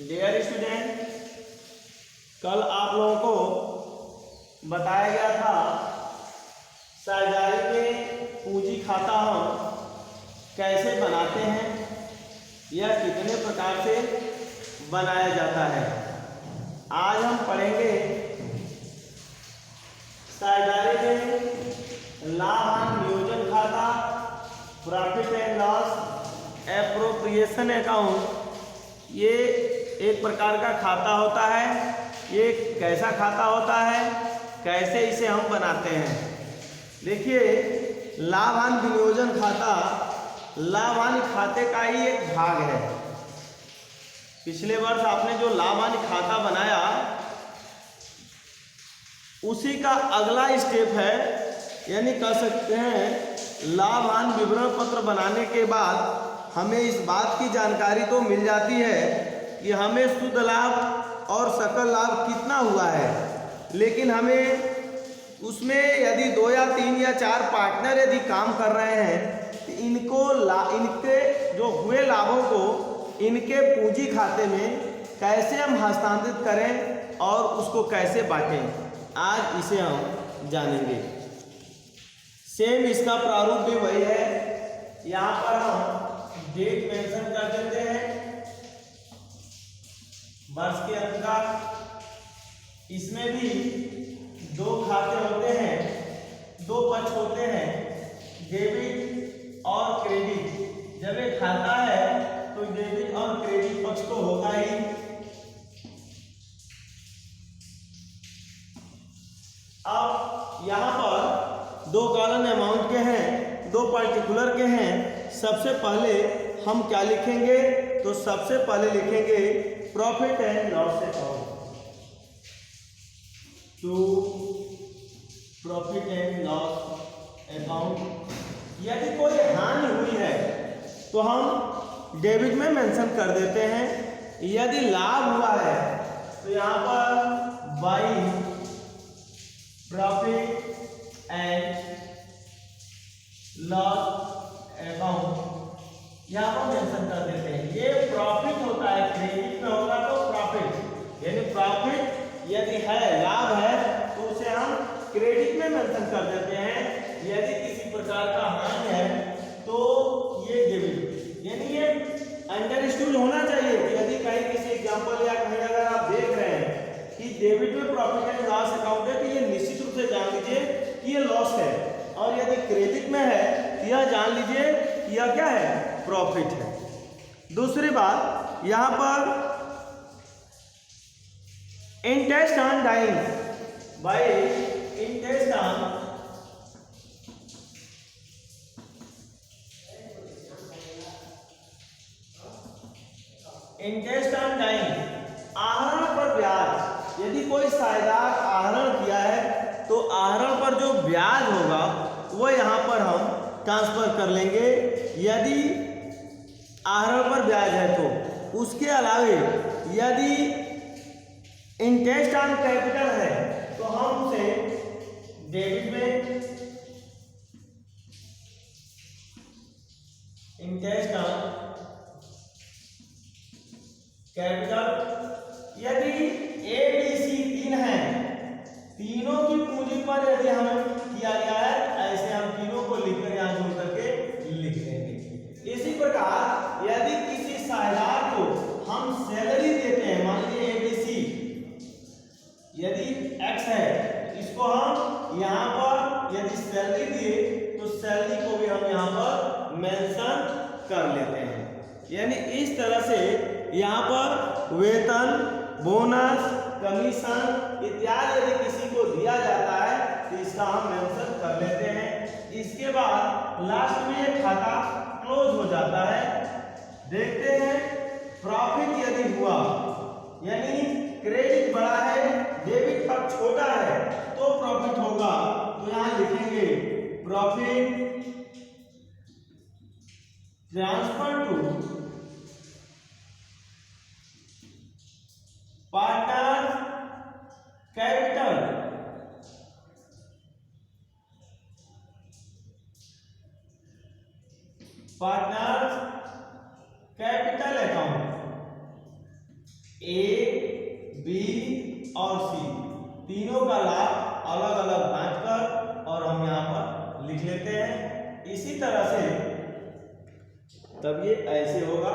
Dear student, कल आप लोगों को बताया गया था साझेदारी में पूंजी खाता हम कैसे बनाते हैं या कितने प्रकार से बनाया जाता है। आज हम पढ़ेंगे साझेदारी में लाभ नियोजन खाता, profit and loss appropriation account. ये एक प्रकार का खाता होता है। ये कैसा खाता होता है, कैसे इसे हम बनाते हैं। देखिए, लाभ हानि विनियोजन खाता लाभ हानि खाते का ही एक भाग है। पिछले वर्ष आपने जो लाभ हानि खाता बनाया उसी का अगला स्टेप है, यानी कह सकते हैं लाभ हानि विवरण पत्र बनाने के बाद हमें इस बात की जानकारी तो मिल जाती है कि हमें शुद्ध लाभ और सकल लाभ कितना हुआ है, लेकिन हमें उसमें यदि 2 या 3 या 4 पार्टनर यदि काम कर रहे हैं तो इनके जो हुए लाभों को इनके पूंजी खाते में कैसे हम हस्तांतरित करें और उसको कैसे बांटें, आज इसे हम जानेंगे। सेम इसका प्रारूप भी वही है। यहाँ पर हम डेट मेंशन कर देते हैं, वर्ष के अंत का। इसमें भी 2 खाते होते हैं, 2 पक्ष होते हैं, डेबिट और क्रेडिट। जब ये खाता है तो डेबिट और क्रेडिट पक्ष तो होगा ही। अब यहाँ पर 2 कॉलम अमाउंट के हैं, 2 पर्टिकुलर के हैं। सबसे पहले हम क्या लिखेंगे, तो सबसे पहले लिखेंगे profit and loss account. To profit and loss account. यदि कोई हानि हुई है तो हम डेबिट में मेंशन कर देते हैं। यदि लाभ हुआ है तो यहाँ पर by profit and loss account यहाँ पर मेंशन कर देते हैं। ये प्रॉफिट होता है, क्रेडिट में होगा तो प्रॉफिट, यानी प्रॉफिट यदि है, लाभ है, तो उसे हम क्रेडिट में मेंशन कर देते हैं। यदि किसी प्रकार का हानि है तो ये डेबिट, यानी ये अंडरस्टूड होना चाहिए कि यदि कहीं किसी एग्जांपल या कहीं अगर आप देख रहे हैं कि डेबिट में प्रॉफिट एंड लॉस अकाउंट है तो ये निश्चित रूप से जान लीजिए कि ये लॉस है, और यदि क्रेडिट में है तो यह जान लीजिए कि यह क्या है, प्रॉफिट है। दूसरी बात, यहां पर interest on drawing by interest on drawing, आहरण पर ब्याज। यदि कोई साझेदार आहरण किया है तो आहरण पर जो ब्याज होगा वो यहाँ पर हम ट्रांसफर कर लेंगे, यदि आहरण पर ब्याज है तो। उसके अलावे यदि इंटरेस्ट ऑन कैपिटल है तो हम उसे डेबिट में, इंटरेस्ट ऑन कैपिटल। यदि ए बी सी 3 हैं, तीनों की पूंजी पर यदि हमें किया गया है, ऐसे हम तीनों को लिखकर यहाँ जोड़ करके लिख देंगे। इसी प्रकार यदि किसी साझेदार को हम सैलरी देते हैं, मान लीजिए एबीसी, यदि एक्स है इसको हम यहाँ पर यदि सैलरी दिए तो सैलरी को भी हम यहाँ पर मेंशन कर लेते हैं। यानी इस तरह से यहाँ पर वेतन, बोनस, कमीशन इत्यादि यदि किसी को दिया जाता है तो इसका हम मेंशन कर लेते हैं। इसके बाद लास्ट में ये खाता क्लोज हो जाता है। देखते हैं प्रॉफिट यदि हुआ, यानी क्रेडिट बड़ा है, डेबिट पर छोटा है तो प्रॉफिट होगा, तो यहां लिखेंगे profit transfer to partner capital. Partner capital account. तीनों का लाभ अलग अलग बांटकर और हम यहाँ पर लिख लेते हैं। इसी तरह से तब ये ऐसे होगा,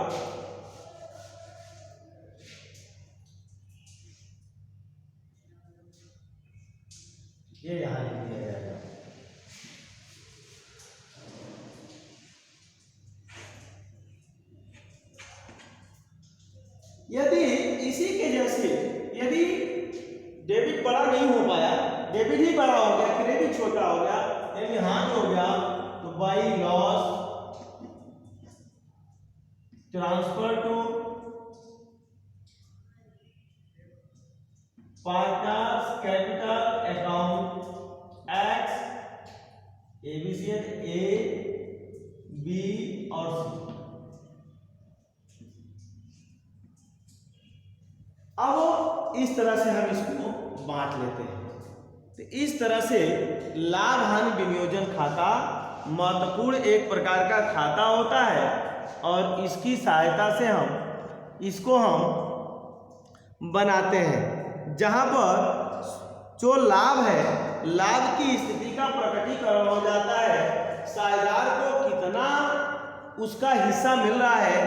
ये यहाँ लिख दिया जाएगा। यदि इसी के जैसे यदि डेबिट बड़ा नहीं हो पाया, डेबिट ही बड़ा हो गया, क्रेडिट छोटा हो गया, यानी हानि हो गया, तो by loss transfer to partners capital account X, ABC A B और सी। अब इस तरह से हम इसको बांट लेते हैं। तो इस तरह से लाभ हानि विनियोजन खाता महत्वपूर्ण एक प्रकार का खाता होता है और इसकी सहायता से हम इसको बनाते हैं, जहां पर जो लाभ है, लाभ की स्थिति का प्रकटीकरण हो जाता है, साझेदार को कितना उसका हिस्सा मिल रहा है,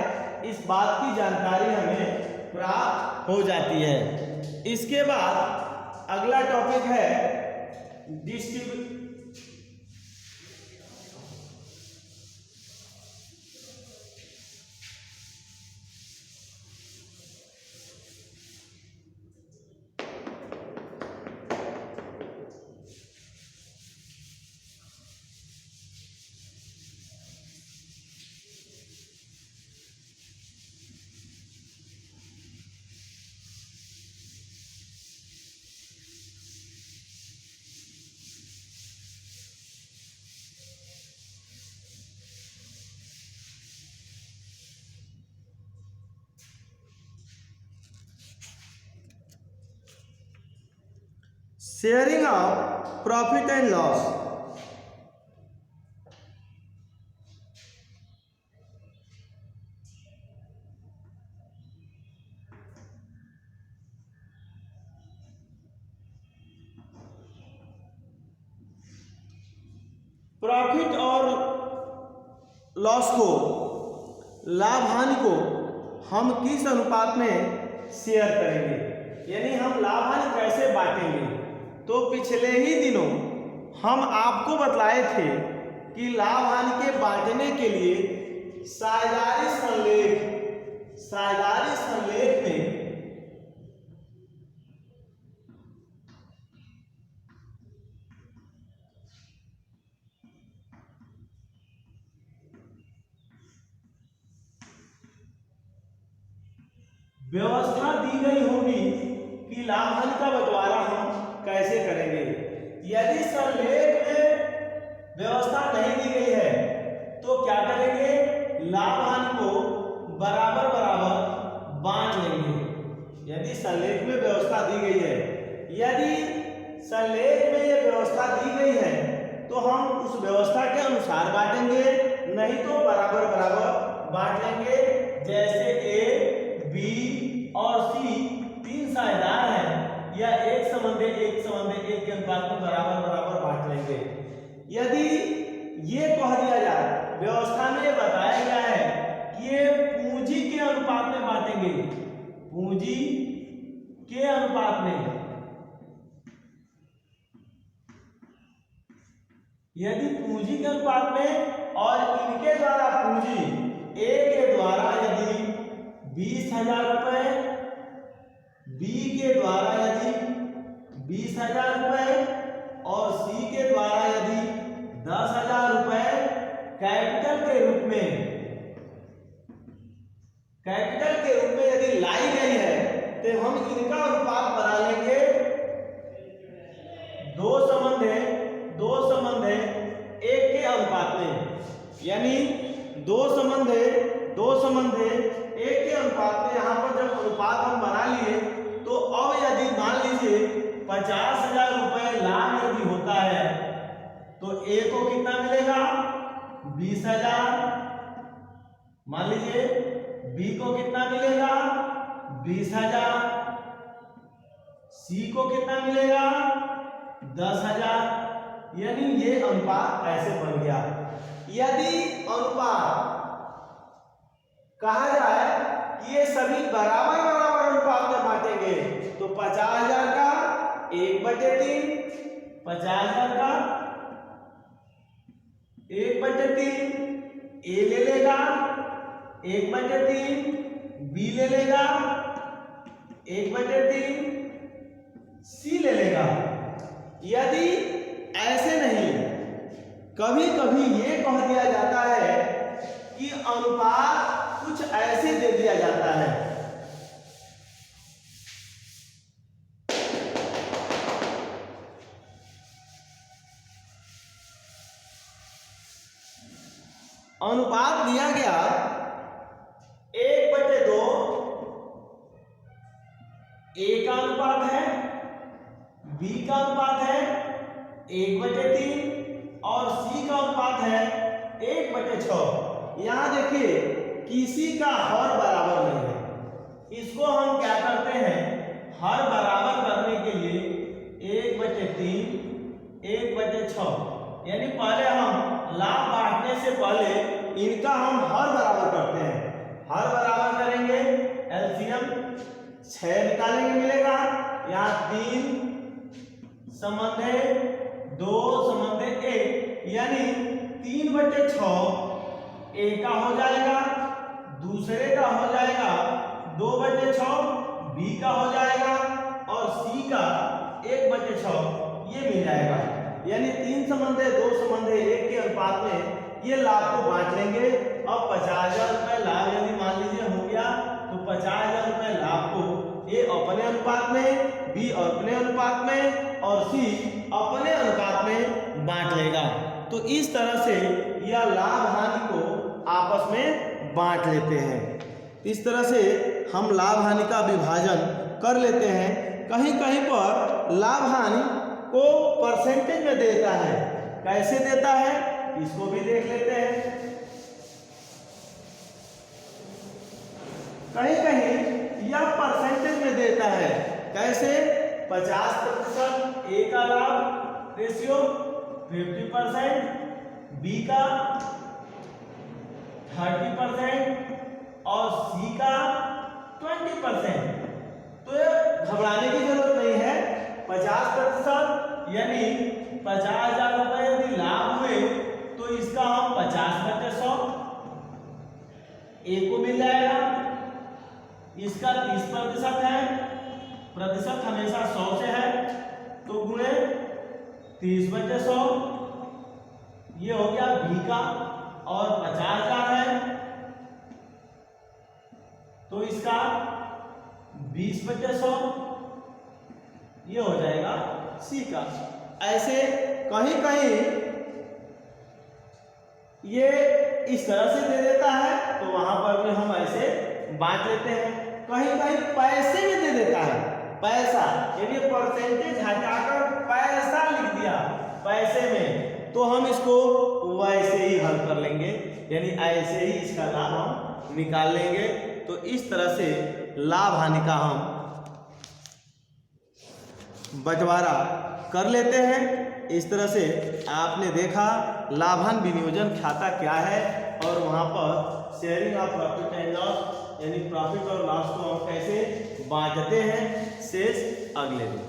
इस बात की जानकारी हमें प्राप्त हो जाती है। इसके बाद अगला टॉपिक है distribution. Sharing of profit and loss. Profit और लॉस को, लाभ हानि को हम किस अनुपात में शेयर करेंगे, यानी हम लाभ हानि कैसे बांटेंगे। तो पिछले ही दिनों हम आपको बतलाए थे कि लाभ हानि के बांटने के लिए साझेदारी संलेख में व्यवस्था दी गई होगी कि लाभ हानि का बंटवारा हम कैसे करेंगे। यदि संलेख में व्यवस्था नहीं दी गई है तो क्या करेंगे, लाभ हानि को बराबर बराबर बांट लेंगे। यदि संलेख में व्यवस्था दी गई है, यदि संलेख में यह व्यवस्था दी गई है तो हम उस व्यवस्था के अनुसार बांटेंगे, नहीं तो बराबर बराबर बांट लेंगे। जैसे ए, बी और सी तीन साझेदार हैं, या एक संबंध एक के अनुपात में बराबर बराबर बांट लेंगे। यदि ये कह दिया जाए, व्यवस्था में बताया गया है कि ये पूंजी के अनुपात में बांटेंगे, पूंजी के अनुपात में, यदि पूंजी के अनुपात में और इनके द्वारा पूंजी ए के द्वारा यदि 20,000 रुपए, बी के द्वारा यदि 20,000 रुपए और सी के द्वारा यदि 10,000 रुपए कैपिटल के रूप में यदि लाई गई है, तो हम इनका अनुपात बना लेंगे दो संबंध एक के अनुपात में, यानी दो संबंध एक के अनुपात में। यहाँ पर जब अनुपात हम बना लिए तो अब यदि मान लीजिए 50,000 रुपए लाभ यदि होता है तो ए को कितना मिलेगा, 20,000। मान लीजिए बी को कितना मिलेगा, 20,000। सी को कितना मिलेगा 10,000। यानी ये अनुपात ऐसे बन गया। यदि अनुपात कहा जाए कि ये सभी बराबर बराबर अनुपात में बांटेंगे तो 50,000 का 1/3, 50,000 का 1/3 ए ले लेगा, 1/3 बी ले लेगा, 1/3 सी ले लेगा। यदि ऐसे नहीं, कभी कभी ये कह दिया जाता है कि अनुपात कुछ ऐसे दे दिया जाता है। अनुपात दिया गया 1/2 ए का अनुपात है, बी का अनुपात है 1/3 और सी का अनुपात है 1/6। यहां देखिए किसी का हर बराबर नहीं है। इसको हम क्या करते हैं, हर बराबर करने के लिए 1/3 1/6, यानी पहले हम लाभ बांटने से पहले इनका हम हर बराबर करते हैं। हर बराबर करेंगे, एलसीएम 6 निकालेंगे, मिलेगा यहाँ 3 संबंध है 2 संबंध है 1, यानी 3/6 ए का हो जाएगा, दूसरे का हो जाएगा 2/6, बी का हो जाएगा और सी का 1/6 ये मिल जाएगा। यानी 3 संबंध है 2 संबंध है 1 के अनुपात में ये लाभ को बांट लेंगे। अब 50,000 रुपए लाभ यदि मान लीजिए हो गया तो 50,000 रुपए लाभ को ए अपने अनुपात में, बी अपने अनुपात में और सी अपने अनुपात में बांट लेगा। तो इस तरह से यह लाभ हानि को आपस में बांट लेते हैं। इस तरह से हम लाभ हानि का विभाजन कर लेते हैं। कहीं कहीं पर लाभ हानि को परसेंटेज में देता है। कैसे देता है इसको भी देख लेते हैं। कहीं कहीं यह परसेंटेज में देता है। कैसे 50% ए का लाभ रेशियो, 50% बी का 30% और सी का 20%। तो ये घबराने की जरूरत नहीं है। 50% यानी 50,000 रुपए यदि लाभ हुए तो इसका हम 50/100 ए को मिल जाएगा। इसका 30% है, प्रतिशत हमेशा 100 से है तो गुणे 30/100 ये हो गया बी का, और 50,000 है तो इसका 20/100 ये हो जाएगा सी का। ऐसे कहीं कहीं ये इस तरह से दे देता है तो वहां पर भी हम ऐसे बांट लेते हैं। कहीं कहीं पैसे में दे देता है, पैसा, यदि परसेंटेज हटाकर पैसा लिख दिया पैसे में तो हम इसको वैसे ही हल कर लेंगे, यानी ऐसे ही इसका लाभ हम निकाल लेंगे। तो इस तरह से लाभ हानि का हम बंटवारा कर लेते हैं। इस तरह से आपने देखा लाभांश विनियोजन खाता क्या है और वहां पर sharing of profit and loss यानी प्रॉफिट और लॉस को हम कैसे बांटते हैं। शेष अगले दिन।